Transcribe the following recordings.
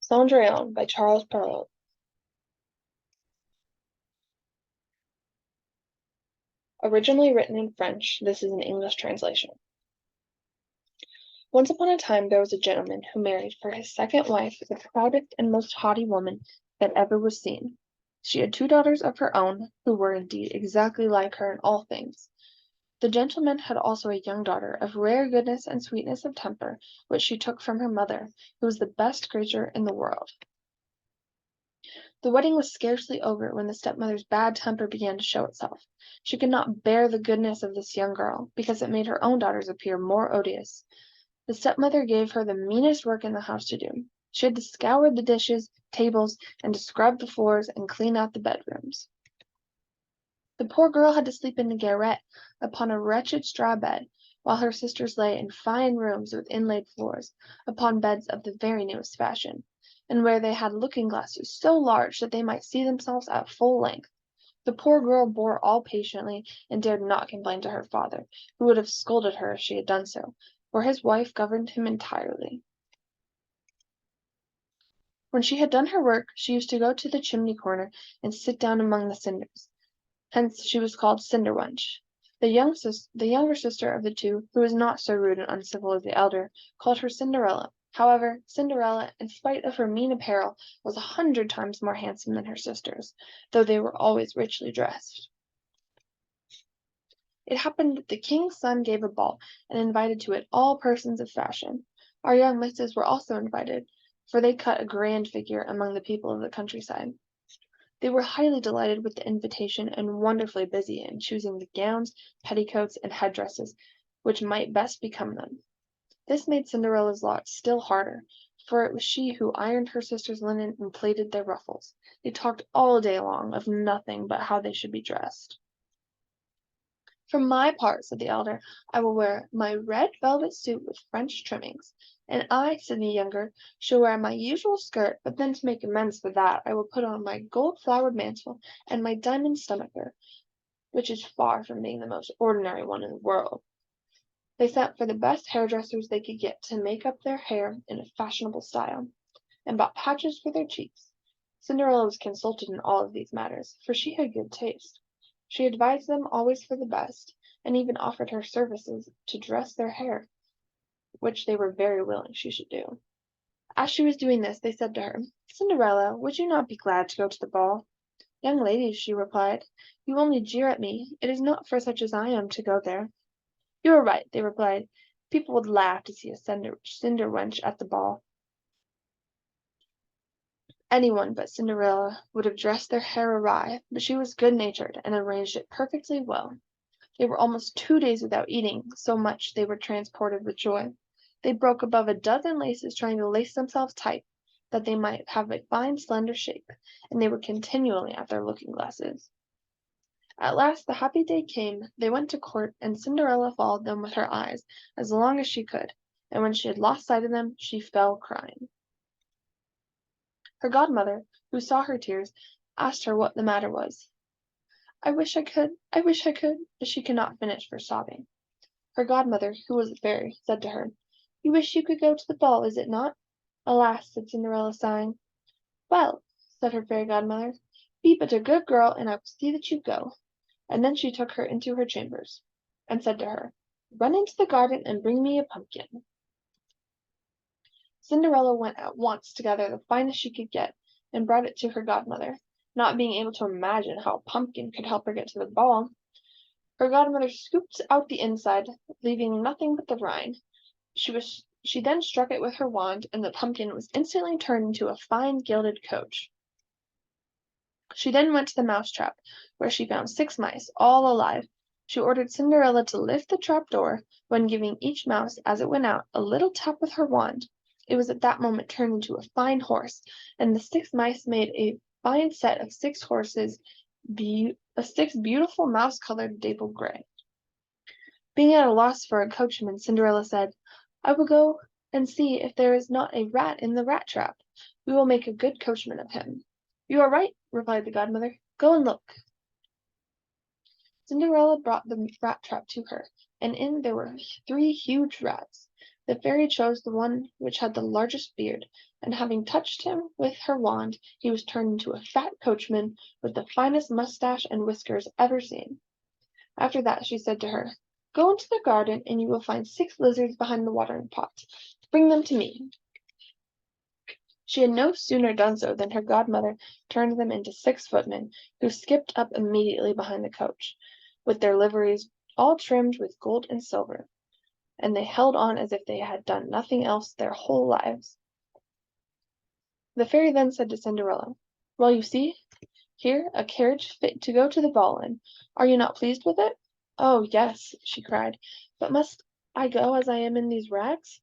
Cendrillon by Charles Perrault. Originally written in French, this is an English translation. Once upon a time there was a gentleman who married for his second wife the proudest and most haughty woman that ever was seen. She had two daughters of her own, who were indeed exactly like her in all things. The gentleman had also a young daughter of rare goodness and sweetness of temper, which she took from her mother, who was the best creature in the world. The wedding was scarcely over when the stepmother's bad temper began to show itself. She could not bear the goodness of this young girl, because it made her own daughters appear more odious. The stepmother gave her the meanest work in the house to do. She had to scour the dishes, tables, and to scrub the floors and clean out the bedrooms. The poor girl had to sleep in the garret upon a wretched straw bed, while her sisters lay in fine rooms with inlaid floors, upon beds of the very newest fashion, and where they had looking-glasses so large that they might see themselves at full length. The poor girl bore all patiently, and dared not complain to her father, who would have scolded her if she had done so, for his wife governed him entirely. When she had done her work, she used to go to the chimney-corner and sit down among the cinders. Hence she was called Cinderwench. The younger sister of the two, who was not so rude and uncivil as the elder, called her Cinderella. However, Cinderella, in spite of her mean apparel, was 100 times more handsome than her sisters, though they were always richly dressed. It happened that the king's son gave a ball, and invited to it all persons of fashion. Our young misses were also invited, for they cut a grand figure among the people of the countryside. They were highly delighted with the invitation and wonderfully busy in choosing the gowns, petticoats, and headdresses which might best become them. This made Cinderella's lot still harder, for it was she who ironed her sisters' linen and plaited their ruffles. They talked all day long of nothing but how they should be dressed. "For my part," said the elder, "I will wear my red velvet suit with French trimmings." "And I," said the younger, "shall wear my usual skirt, but then to make amends for that I will put on my gold-flowered mantle and my diamond stomacher, which is far from being the most ordinary one in the world." They sent for the best hairdressers they could get to make up their hair in a fashionable style, and bought patches for their cheeks. Cinderella was consulted in all of these matters, for she had good taste. She advised them always for the best, and even offered her services to dress their hair, which they were very willing she should do. As she was doing this, they said to her, "Cinderella, would you not be glad to go to the ball?" "Young ladies," she replied, "you only jeer at me. It is not for such as I am to go there." "You are right," they replied. "People would laugh to see a cinder wench at the ball." Anyone but Cinderella would have dressed their hair awry, but she was good-natured and arranged it perfectly well. They were almost 2 days without eating, so much they were transported with joy. They broke above a dozen laces trying to lace themselves tight, that they might have a fine slender shape, and they were continually at their looking-glasses. At last the happy day came. They went to court, and Cinderella followed them with her eyes as long as she could, and when she had lost sight of them, she fell crying. Her godmother, who saw her tears, asked her what the matter was. "I wish I could, I wish I could," but she could not finish for sobbing. Her godmother, who was a fairy, said to her, "You wish you could go to the ball, is it not?" "Alas," said Cinderella, sighing. "Well," said her fairy godmother, "be but a good girl, and I will see that you go." And then she took her into her chambers, and said to her, "Run into the garden and bring me a pumpkin." Cinderella went at once to gather the finest she could get, and brought it to her godmother, not being able to imagine how a pumpkin could help her get to the ball. Her godmother scooped out the inside, leaving nothing but the rind. She then struck it with her wand, and the pumpkin was instantly turned into a fine gilded coach. She then went to the mouse-trap, where she found 6 mice, all alive. She ordered Cinderella to lift the trap-door, when giving each mouse, as it went out, a little tap with her wand. It was at that moment turned into a fine horse, and the 6 mice made a fine set of 6 horses, 6 beautiful mouse-colored dappled gray. Being at a loss for a coachman, Cinderella said, "I will go and see if there is not a rat in the rat-trap. We will make a good coachman of him." "You are right," replied the godmother. "Go and look." Cinderella brought the rat-trap to her, and in there were 3 huge rats. The fairy chose the one which had the largest beard, and having touched him with her wand, he was turned into a fat coachman with the finest moustache and whiskers ever seen. After that she said to her, "Go into the garden, and you will find 6 lizards behind the watering pot. Bring them to me." She had no sooner done so than her godmother turned them into 6 footmen, who skipped up immediately behind the coach, with their liveries all trimmed with gold and silver, and they held on as if they had done nothing else their whole lives. The fairy then said to Cinderella, "Well, you see here a carriage fit to go to the ball in. Are you not pleased with it?" "Oh, yes," she cried, "but must I go as I am in these rags?"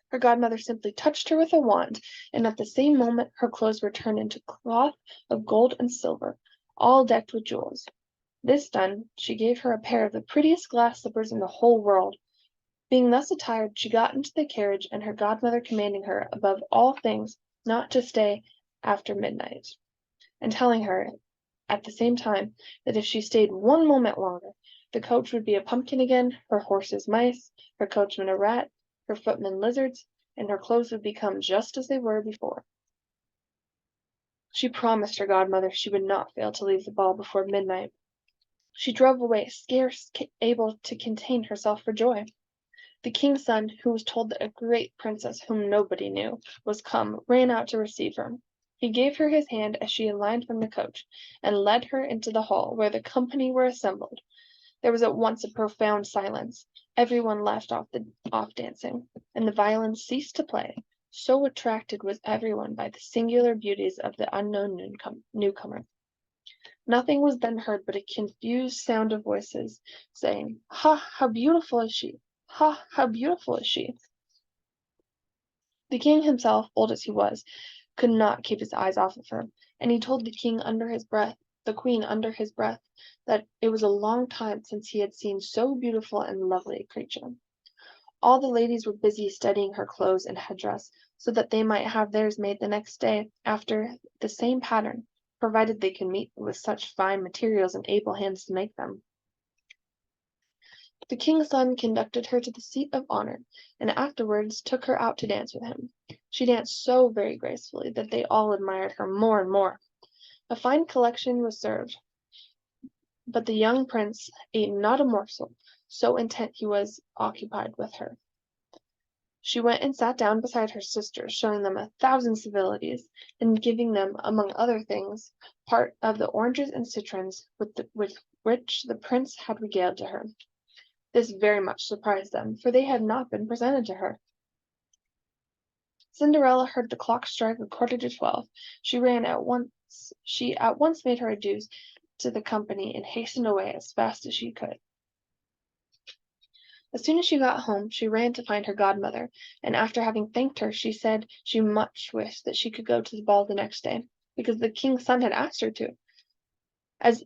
Her godmother simply touched her with a wand, and at the same moment her clothes were turned into cloth of gold and silver, all decked with jewels. This done, she gave her a pair of the prettiest glass slippers in the whole world. Being thus attired, she got into the carriage, and her godmother commanding her, above all things, not to stay after midnight, and telling her, at the same time, that if she stayed one moment longer, the coach would be a pumpkin again, her horses mice, her coachman a rat, her footmen lizards, and her clothes would become just as they were before. She promised her godmother she would not fail to leave the ball before midnight. She drove away, scarce able to contain herself for joy. The king's son, who was told that a great princess whom nobody knew was come, ran out to receive her. He gave her his hand as she alighted from the coach, and led her into the hall, where the company were assembled. There was at once a profound silence. Every one left off dancing, and the violins ceased to play, so attracted was every one by the singular beauties of the unknown newcomer. Nothing was then heard but a confused sound of voices, saying, "Ha, how beautiful is she! Ha, how beautiful is she!" The king himself, old as he was, could not keep his eyes off of her, and he told the queen under his breath, that it was a long time since he had seen so beautiful and lovely a creature. All the ladies were busy studying her clothes and headdress, so that they might have theirs made the next day after the same pattern, provided they could meet with such fine materials and able hands to make them. The king's son conducted her to the seat of honor, and afterwards took her out to dance with him. She danced so very gracefully that they all admired her more and more. A fine collection was served, but the young prince ate not a morsel, so intent he was occupied with her. She went and sat down beside her sisters, showing them 1,000 civilities, and giving them, among other things, part of the oranges and citrons with which the prince had regaled to her. This very much surprised them, for they had not been presented to her. Cinderella heard the clock strike 11:45. She at once made her adieus to the company, and hastened away as fast as she could. As soon as she got home, she ran to find her godmother, and after having thanked her, she said she much wished that she could go to the ball the next day, because the king's son had asked her to. As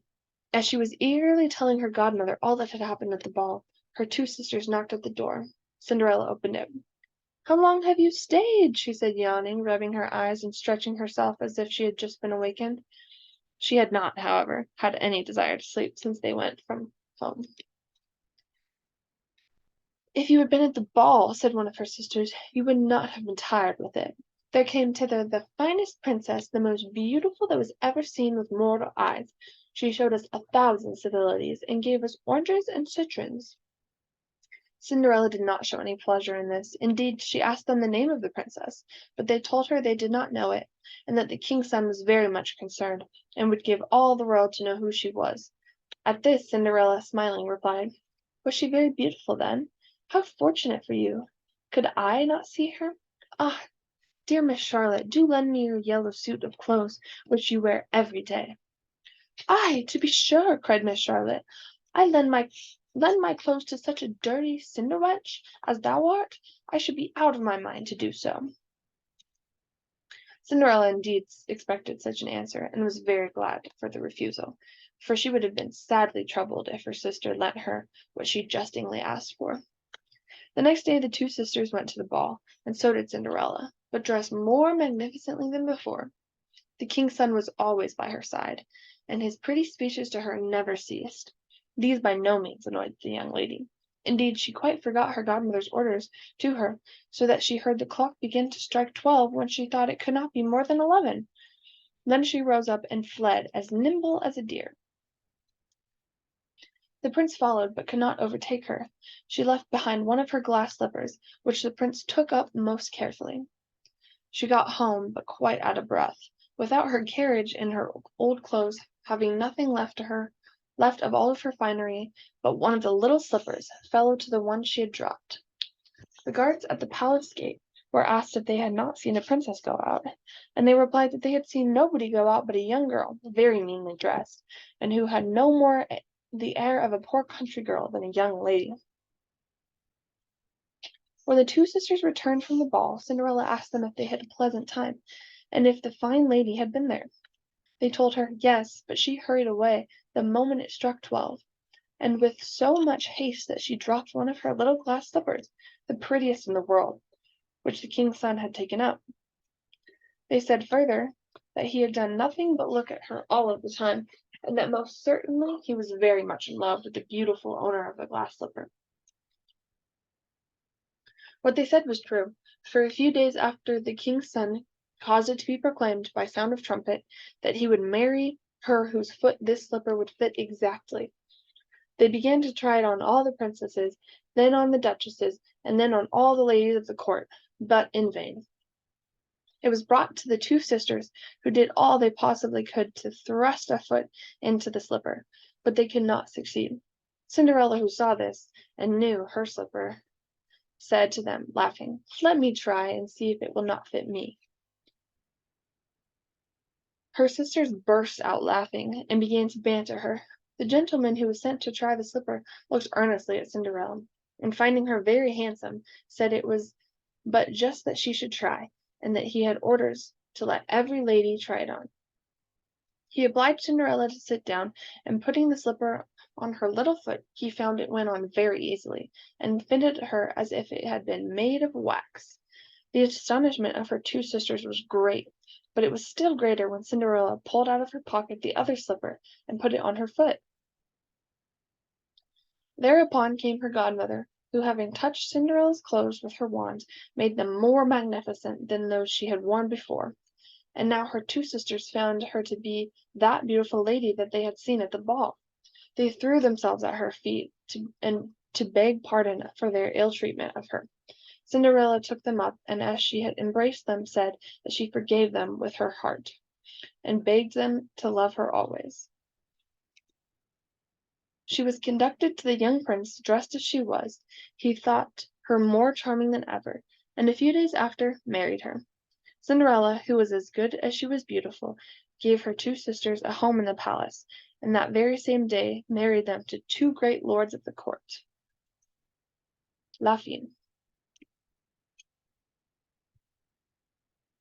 she was eagerly telling her godmother all that had happened at the ball, her 2 sisters knocked at the door. Cinderella opened it. "How long have you stayed?" she said, yawning, rubbing her eyes, and stretching herself as if she had just been awakened. She had not, however, had any desire to sleep since they went from home. "If you had been at the ball," said one of her sisters, "you would not have been tired with it. There came thither the finest princess, the most beautiful that was ever seen with mortal eyes. She showed us 1,000 civilities, and gave us oranges and citrons." Cinderella did not show any pleasure in this. Indeed, she asked them the name of the princess, but they told her they did not know it, and that the king's son was very much concerned, and would give all the world to know who she was. At this, Cinderella, smiling, replied, "Was she very beautiful then? How fortunate for you! Could I not see her? Ah, dear Miss Charlotte, do lend me your yellow suit of clothes, which you wear every day." "Ay, to be sure," cried Miss Charlotte. "I lend my clothes to such a dirty cinder-wench as thou art? I should be out of my mind to do so." Cinderella indeed expected such an answer, and was very glad for the refusal, for she would have been sadly troubled if her sister lent her what she jestingly asked for. The next day the 2 sisters went to the ball, and so did Cinderella, but dressed more magnificently than before. The king's son was always by her side, and his pretty speeches to her never ceased. These by no means annoyed the young lady. Indeed, she quite forgot her godmother's orders to her, so that she heard the clock begin to strike 12 when she thought it could not be more than 11. Then she rose up and fled, as nimble as a deer. The prince followed, but could not overtake her. She left behind one of her glass slippers, which the prince took up most carefully. She got home, but quite out of breath, without her carriage and her old clothes, having nothing left of all of her finery, but one of the little slippers, fellow to the one she had dropped. The guards at the palace gate were asked if they had not seen a princess go out, and they replied that they had seen nobody go out but a young girl, very meanly dressed, and who had no more the air of a poor country girl than a young lady. When the two sisters returned from the ball, Cinderella asked them if they had a pleasant time, and if the fine lady had been there. They told her yes, but she hurried away the moment it struck 12, and with so much haste that she dropped one of her little glass slippers, the prettiest in the world, which the king's son had taken up. They said further that he had done nothing but look at her all of the time, and that most certainly he was very much in love with the beautiful owner of the glass slipper. What they said was true, for a few days after the king's son caused it to be proclaimed by sound of trumpet that he would marry her whose foot this slipper would fit exactly. They began to try it on all the princesses, then on the duchesses, and then on all the ladies of the court, but in vain. It was brought to the two sisters, who did all they possibly could to thrust a foot into the slipper, but they could not succeed. Cinderella, who saw this, and knew her slipper, said to them, laughing, "Let me try and see if it will not fit me." Her sisters burst out laughing, and began to banter her. The gentleman who was sent to try the slipper looked earnestly at Cinderella, and finding her very handsome, said it was but just that she should try, and that he had orders to let every lady try it on. He obliged Cinderella to sit down, and putting the slipper on her little foot, he found it went on very easily, and fitted her as if it had been made of wax. The astonishment of her two sisters was great, but it was still greater when Cinderella pulled out of her pocket the other slipper, and put it on her foot. Thereupon came her godmother, who, having touched Cinderella's clothes with her wand, made them more magnificent than those she had worn before. And now her two sisters found her to be that beautiful lady that they had seen at the ball. They threw themselves at her feet to beg pardon for their ill treatment of her. Cinderella took them up, and as she had embraced them, said that she forgave them with her heart, and begged them to love her always. She was conducted to the young prince, dressed as she was. He thought her more charming than ever, and a few days after married her. Cinderella, who was as good as she was beautiful, gave her two sisters a home in the palace, and that very same day married them to two great lords of the court. La fin.